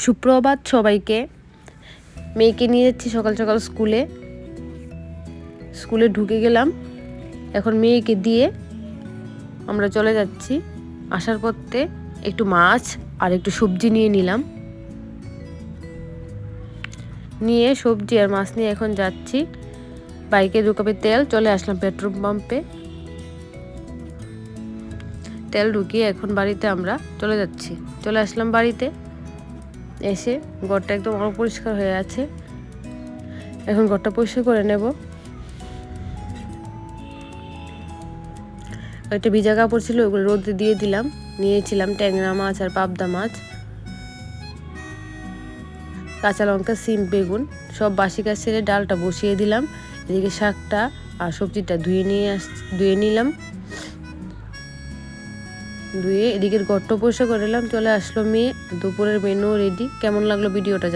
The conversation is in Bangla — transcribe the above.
সুপ্রভাত সবাইকে। মেয়েকে নিয়ে যাচ্ছি সকাল সকাল স্কুলে ঢুকে গেলাম। এখন মেয়েকে দিয়ে আমরা চলে যাচ্ছি। আসার পথে একটু মাছ আর একটু সবজি নিয়ে নিলাম, নিয়ে সবজি আর মাছ নিয়ে এখন যাচ্ছি। বাইকে ঢুকাবে তেল, চলে আসলাম পেট্রোল পাম্পে। তেল ঢুকিয়ে এখন বাড়িতে আমরা চলে আসলাম বাড়িতে। এসে ঘরটা একদম অপরিষ্কার হয়ে আছে, এখন ঘরটা পরিষ্কার করে নেব। একটা ভিজা কাপড় ছিল, ওগুলো রোদে দিয়ে দিলাম। নিয়েছিলাম ট্যাংরা মাছ আর পাবদা মাছ, কাঁচা লঙ্কা, সিম, বেগুন সব বাসি কাজ ছেড়ে ডালটা বসিয়ে দিলাম। এদিকে শাকটা আর সবজিটা ধুয়ে নিলাম। ধুয়ে এদিকের ঘরটা পরিষ্কার করে নিলাম। চলে আসলো মেয়ে। দুপুরের মেনু রেডি। কেমন লাগলো ভিডিওটা?